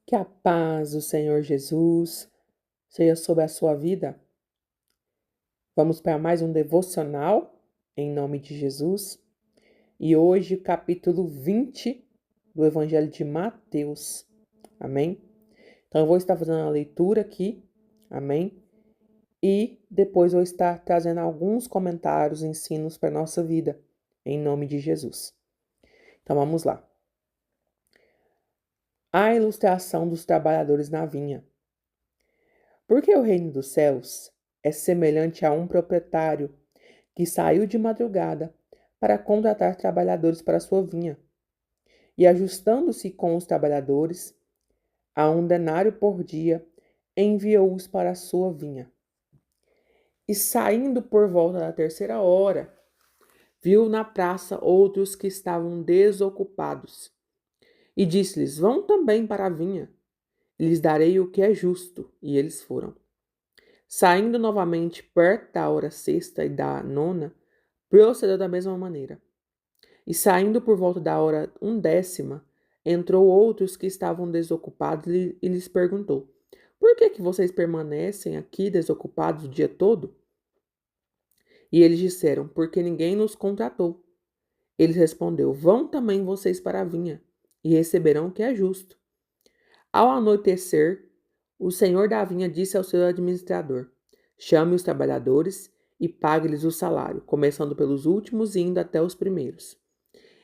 Que a paz do Senhor Jesus seja sobre a sua vida. Vamos para mais um devocional, em nome de Jesus. E hoje, capítulo 20 do Evangelho de Mateus. Amém? Então, eu vou estar fazendo a leitura aqui. Amém? E depois vou estar trazendo alguns comentários, ensinos para a nossa vida, em nome de Jesus. Então, vamos lá. A ilustração dos trabalhadores na vinha. Porque o reino dos céus é semelhante a um proprietário que saiu de madrugada para contratar trabalhadores para sua vinha. E ajustando-se com os trabalhadores, a 1 denário por dia, enviou-os para a sua vinha. E saindo por volta da 3ª hora, viu na praça outros que estavam desocupados. E disse-lhes: Vão também para a vinha, e lhes darei o que é justo. E eles foram. Saindo novamente perto da hora sexta e da 9ª, procedeu da mesma maneira. E saindo por volta da hora 1ª, entrou outros que estavam desocupados e lhes perguntou: Por que vocês permanecem aqui desocupados o dia todo? E eles disseram: Porque ninguém nos contratou. Ele respondeu: Vão também vocês para a vinha, e receberão o que é justo. Ao anoitecer, o senhor da vinha disse ao seu administrador: Chame os trabalhadores e pague-lhes o salário, começando pelos últimos e indo até os primeiros.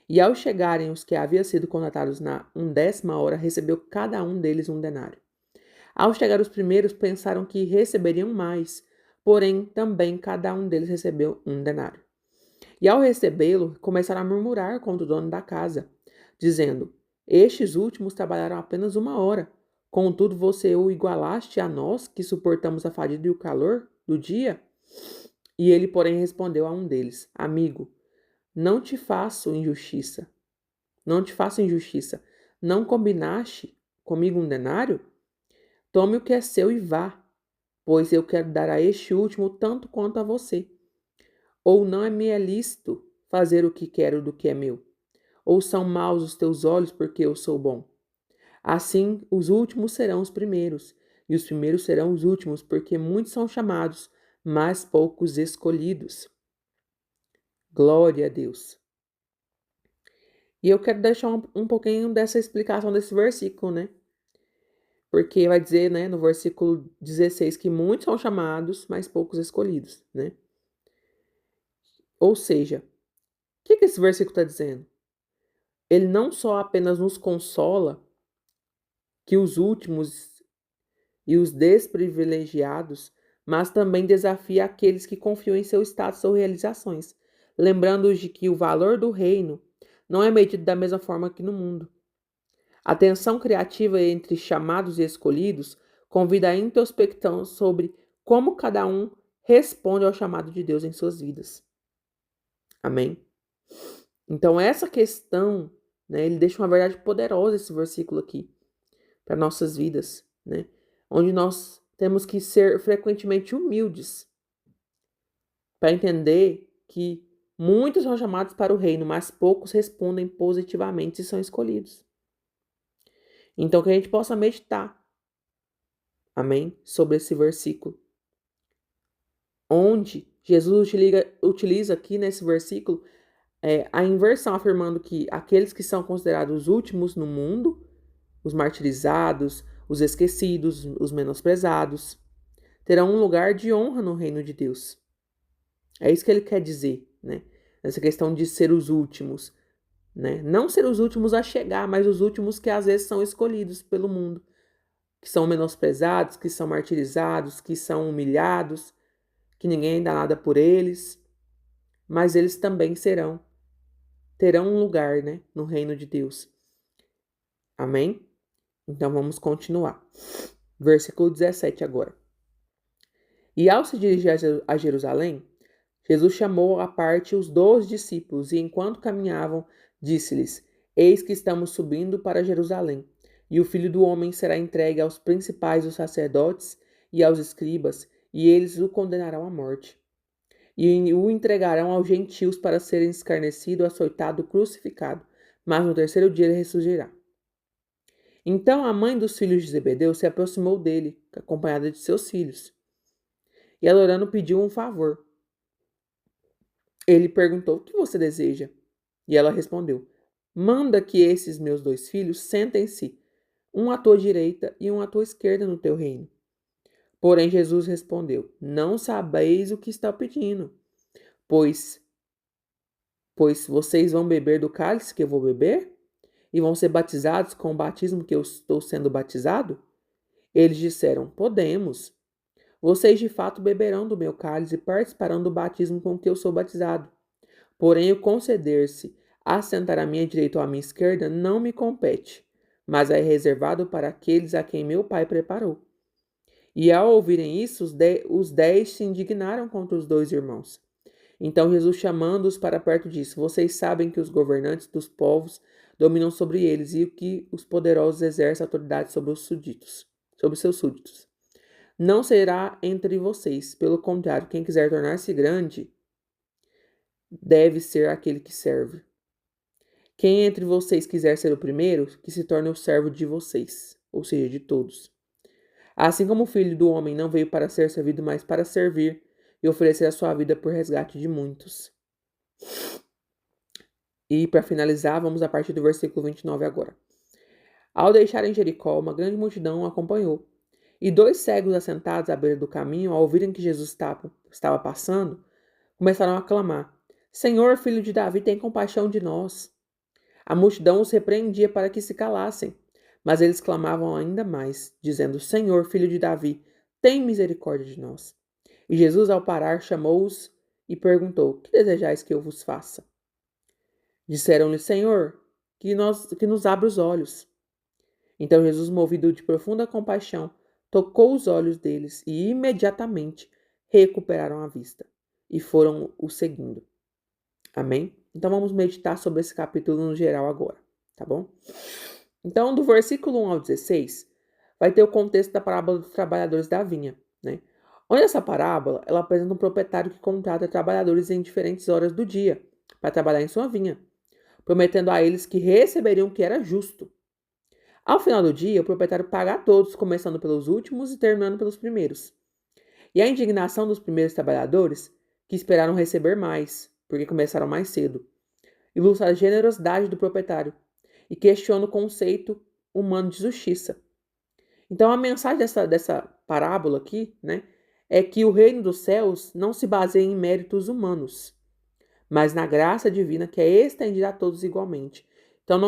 E ao chegarem os que haviam sido contratados na 1ª hora, recebeu cada um deles 1 denário. Ao chegar os primeiros, pensaram que receberiam mais, porém também cada um deles recebeu 1 denário. E ao recebê-lo, começaram a murmurar contra o dono da casa, dizendo: Estes últimos trabalharam apenas 1 hora. Contudo, você o igualaste a nós, que suportamos a fadiga e o calor do dia? E ele, porém, respondeu a um deles: Amigo, não te faço injustiça. Não combinaste comigo 1 denário? Tome o que é seu e vá, pois eu quero dar a este último tanto quanto a você. Ou não me é lícito fazer o que quero do que é meu? Ou são maus os teus olhos porque eu sou bom? Assim, os últimos serão os primeiros, e os primeiros serão os últimos, porque muitos são chamados, mas poucos escolhidos. Glória a Deus. E eu quero deixar um pouquinho dessa explicação desse versículo, né? Porque vai dizer, né, no versículo 16, que muitos são chamados, mas poucos escolhidos, né? Ou seja, o que esse versículo está dizendo? Ele não só apenas nos consola que os últimos e os desprivilegiados, mas também desafia aqueles que confiam em seu status ou realizações, lembrando-os de que o valor do reino não é medido da mesma forma que no mundo. A tensão criativa entre chamados e escolhidos convida a introspecção sobre como cada um responde ao chamado de Deus em suas vidas. Amém? Então, essa questão, né, ele deixa uma verdade poderosa, esse versículo aqui, para nossas vidas, né? Onde nós temos que ser frequentemente humildes para entender que muitos são chamados para o reino, mas poucos respondem positivamente e são escolhidos. Então, que a gente possa meditar, amém, sobre esse versículo, onde Jesus utiliza aqui nesse versículo a inversão, afirmando que aqueles que são considerados os últimos no mundo, os martirizados, os esquecidos, os menosprezados, terão um lugar de honra no reino de Deus. É isso que ele quer dizer, né? Essa questão de ser os últimos, né? Não ser os últimos a chegar, mas os últimos que às vezes são escolhidos pelo mundo, que são menosprezados, que são martirizados, que são humilhados, que ninguém dá nada por eles, mas eles também terão um lugar, né, no reino de Deus. Amém? Então vamos continuar. Versículo 17 agora. E ao se dirigir a Jerusalém, Jesus chamou à parte os 12 discípulos e, enquanto caminhavam, disse-lhes: Eis que estamos subindo para Jerusalém, e o Filho do Homem será entregue aos principais dos sacerdotes e aos escribas, e eles o condenarão à morte. E o entregarão aos gentios para serem escarnecido, açoitado, crucificado, mas no 3º dia ele ressurgirá. Então a mãe dos filhos de Zebedeu se aproximou dele, acompanhada de seus filhos. E ela orando pediu um favor. Ele perguntou: o que você deseja? E ela respondeu: manda que esses meus 2 filhos sentem-se, um à tua direita e um à tua esquerda no teu reino. Porém Jesus respondeu: não sabeis o que está pedindo, pois vocês vão beber do cálice que eu vou beber? E vão ser batizados com o batismo que eu estou sendo batizado? Eles disseram: podemos. Vocês de fato beberão do meu cálice e participarão do batismo com que eu sou batizado. Porém, o conceder-se a sentar à minha direita ou à minha esquerda não me compete, mas é reservado para aqueles a quem meu Pai preparou. E ao ouvirem isso, os 10 se indignaram contra os 2 irmãos. Então Jesus, chamando-os para perto, disse: vocês sabem que os governantes dos povos dominam sobre eles e que os poderosos exercem autoridade sobre os súditos, sobre seus súditos. Não será entre vocês, pelo contrário, quem quiser tornar-se grande deve ser aquele que serve. Quem entre vocês quiser ser o primeiro, que se torne o servo de vocês, ou seja, de todos. Assim como o Filho do Homem não veio para ser servido, mas para servir e oferecer a sua vida por resgate de muitos. E para finalizar, vamos a partir do versículo 29 agora. Ao deixarem Jericó, uma grande multidão o acompanhou. E 2 cegos assentados à beira do caminho, ao ouvirem que Jesus estava passando, começaram a clamar: Senhor, filho de Davi, tem compaixão de nós. A multidão os repreendia para que se calassem, mas eles clamavam ainda mais, dizendo: Senhor, filho de Davi, tem misericórdia de nós. E Jesus, ao parar, chamou-os e perguntou: que desejais que eu vos faça? Disseram-lhe: Senhor, que nos abra os olhos. Então Jesus, movido de profunda compaixão, tocou os olhos deles e imediatamente recuperaram a vista e foram o seguindo. Amém? Então vamos meditar sobre esse capítulo no geral agora, tá bom? Então, do versículo 1 ao 16, vai ter o contexto da parábola dos trabalhadores da vinha, né? Onde essa parábola, ela apresenta um proprietário que contrata trabalhadores em diferentes horas do dia para trabalhar em sua vinha, prometendo a eles que receberiam o que era justo. Ao final do dia, o proprietário paga a todos, começando pelos últimos e terminando pelos primeiros. E a indignação dos primeiros trabalhadores, que esperaram receber mais, porque começaram mais cedo, ilustra a generosidade do proprietário e questiona o conceito humano de justiça. Então, a mensagem dessa parábola aqui, né, é que o reino dos céus não se baseia em méritos humanos, mas na graça divina que é estendida a todos igualmente. Então,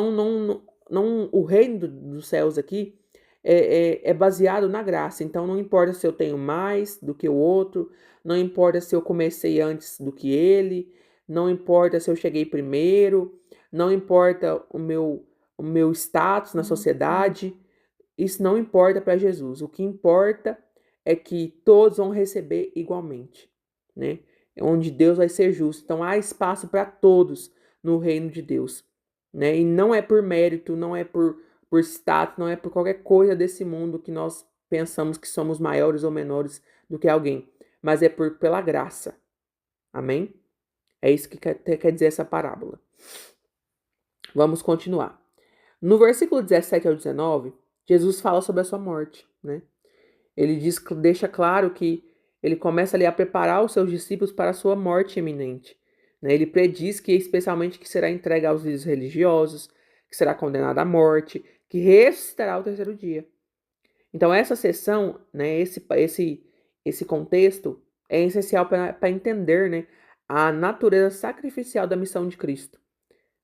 o reino dos céus aqui é baseado na graça. Então, não importa se eu tenho mais do que o outro, não importa se eu comecei antes do que ele, não importa se eu cheguei primeiro, não importa o meu status na sociedade. Isso não importa para Jesus. O que importa é que todos vão receber igualmente, né? Onde Deus vai ser justo. Então, há espaço para todos no reino de Deus, né? E não é por mérito, não é por status, não é por qualquer coisa desse mundo que nós pensamos que somos maiores ou menores do que alguém, mas é pela graça. Amém? É isso que quer dizer essa parábola. Vamos continuar. No versículo 17 ao 19, Jesus fala sobre a sua morte, né? Ele deixa claro que ele começa ali a preparar os seus discípulos para a sua morte iminente, né? Ele prediz que especialmente que será entregue aos líderes religiosos, que será condenado à morte, que ressuscitará ao 3º dia. Então essa sessão, né, esse contexto é essencial para entender, né, a natureza sacrificial da missão de Cristo,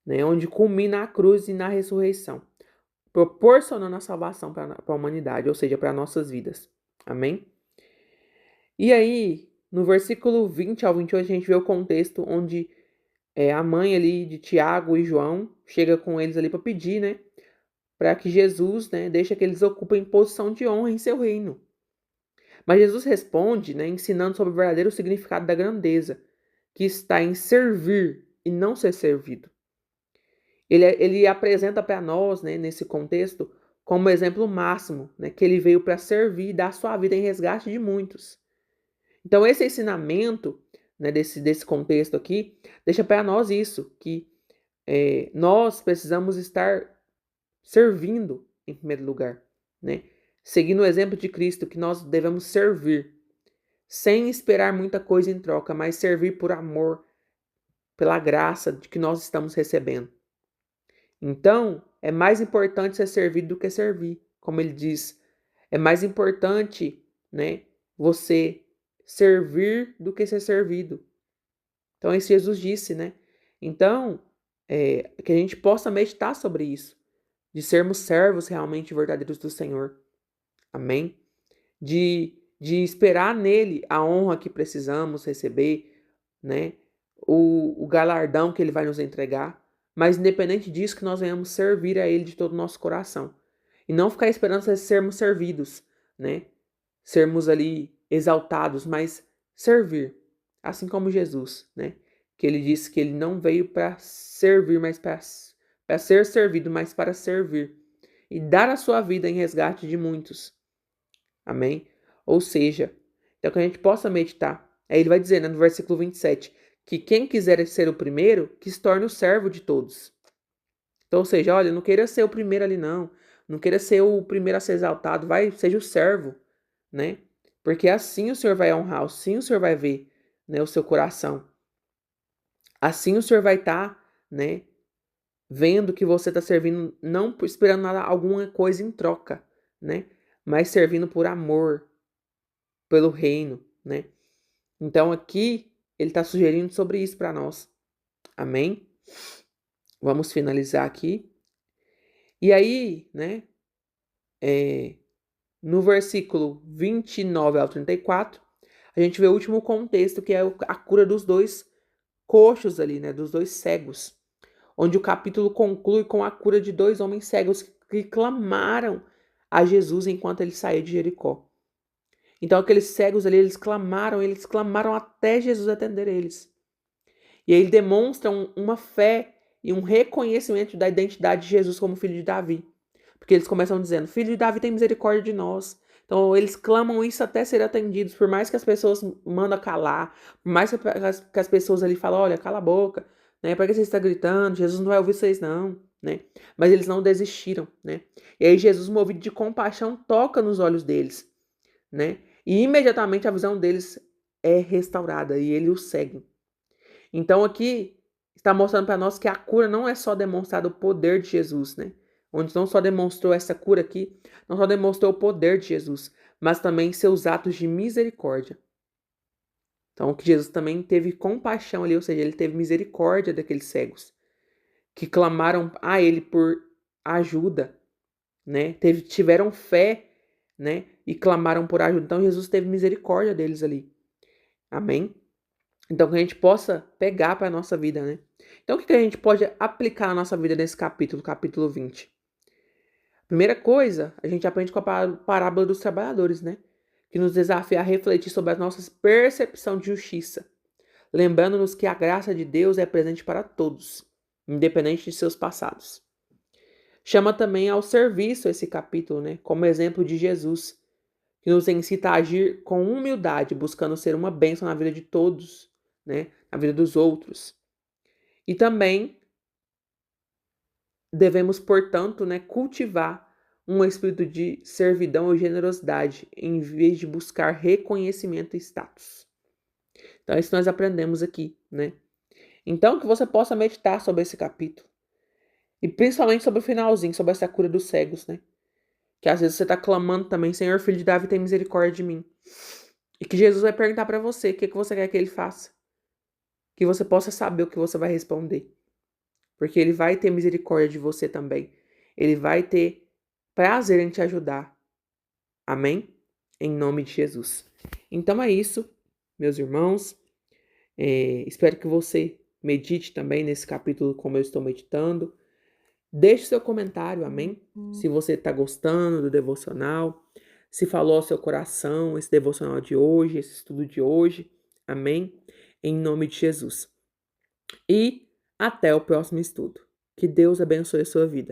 né, onde culmina a cruz e na ressurreição, proporcionando a salvação para a humanidade, ou seja, para nossas vidas. Amém? E aí, no versículo 20 ao 28, a gente vê o contexto onde a mãe ali de Tiago e João chega com eles ali para pedir, né, para que Jesus, né, deixe que eles ocupem posição de honra em seu reino. Mas Jesus responde, né, ensinando sobre o verdadeiro significado da grandeza, que está em servir e não ser servido. Ele apresenta para nós, né, nesse contexto, como exemplo máximo, né, que ele veio para servir e dar sua vida em resgate de muitos. Então, esse ensinamento, né, desse contexto aqui, deixa para nós isso, que nós precisamos estar servindo, em primeiro lugar, né? Seguindo o exemplo de Cristo, que nós devemos servir, sem esperar muita coisa em troca, mas servir por amor, pela graça de que nós estamos recebendo. Então, é mais importante ser servido do que servir, como ele diz. É mais importante, né, você servir do que ser servido. Então, é isso que Jesus disse, né? Então, que a gente possa meditar sobre isso, de sermos servos realmente verdadeiros do Senhor. Amém? De esperar nele a honra que precisamos receber, né? O galardão que ele vai nos entregar. Mas independente disso, que nós venhamos servir a ele de todo o nosso coração. E não ficar esperando sermos servidos, né? Sermos ali exaltados, mas servir. Assim como Jesus, né? Que ele disse que ele não veio para servir, mas para ser servido, mas para servir. E dar a sua vida em resgate de muitos. Amém? Ou seja, então que a gente possa meditar. Aí ele vai dizer, né, no versículo 27, que quem quiser ser o primeiro, que se torne o servo de todos. Então, ou seja, olha, não queira ser o primeiro ali não. Não queira ser o primeiro a ser exaltado. Seja o servo, né? Porque assim o Senhor vai honrar, assim o Senhor vai ver, né, o seu coração. Assim o Senhor vai estar, né, vendo que você está servindo, não esperando nada, alguma coisa em troca, né? Mas servindo por amor, pelo reino, né? Então aqui ele está sugerindo sobre isso para nós. Amém? Vamos finalizar aqui. E aí, né? No versículo 29 ao 34, a gente vê o último contexto, que é a cura dos dois coxos ali, né? Dos dois cegos. Onde o capítulo conclui com a cura de dois homens cegos que clamaram a Jesus enquanto ele saía de Jericó. Então aqueles cegos ali, eles clamaram até Jesus atender eles. E aí ele demonstra uma fé e um reconhecimento da identidade de Jesus como filho de Davi. Porque eles começam dizendo, filho de Davi tem misericórdia de nós. Então eles clamam isso até serem atendidos, por mais que as pessoas mandam calar, por mais que as pessoas ali falam, olha, cala a boca, né? Por que você está gritando? Jesus não vai ouvir vocês não, né? Mas eles não desistiram, né? E aí Jesus, movido de compaixão, toca nos olhos deles, né? E imediatamente a visão deles é restaurada e ele os segue. Então aqui está mostrando para nós que a cura não é só demonstrar o poder de Jesus, né? Onde não só demonstrou essa cura aqui, não só demonstrou o poder de Jesus, mas também seus atos de misericórdia. Então que Jesus também teve compaixão ali, ou seja, ele teve misericórdia daqueles cegos que clamaram a ele por ajuda, né? Tiveram fé, né? E clamaram por ajuda. Então Jesus teve misericórdia deles ali. Amém? Então, que a gente possa pegar para a nossa vida, né? Então, o que a gente pode aplicar na nossa vida nesse capítulo 20? Primeira coisa, a gente aprende com a parábola dos trabalhadores, né? Que nos desafia a refletir sobre a nossa percepção de justiça. Lembrando-nos que a graça de Deus é presente para todos, independente de seus passados. Chama também ao serviço esse capítulo, né? Como exemplo de Jesus, que nos incita a agir com humildade, buscando ser uma bênção na vida de todos, né? Na vida dos outros. E também devemos, portanto, né, cultivar um espírito de servidão e generosidade, em vez de buscar reconhecimento e status. Então, é isso que nós aprendemos aqui, né? Então, que você possa meditar sobre esse capítulo. E principalmente sobre o finalzinho, sobre essa cura dos cegos, né? Que às vezes você está clamando também, Senhor, filho de Davi, tem misericórdia de mim. E que Jesus vai perguntar para você o que você quer que ele faça. Que você possa saber o que você vai responder. Porque ele vai ter misericórdia de você também. Ele vai ter prazer em te ajudar. Amém? Em nome de Jesus. Então é isso, meus irmãos. Espero que você medite também nesse capítulo como eu estou meditando. Deixe seu comentário, amém? Se você está gostando do devocional, se falou ao seu coração esse devocional de hoje, esse estudo de hoje, amém? Em nome de Jesus. E até o próximo estudo. Que Deus abençoe a sua vida.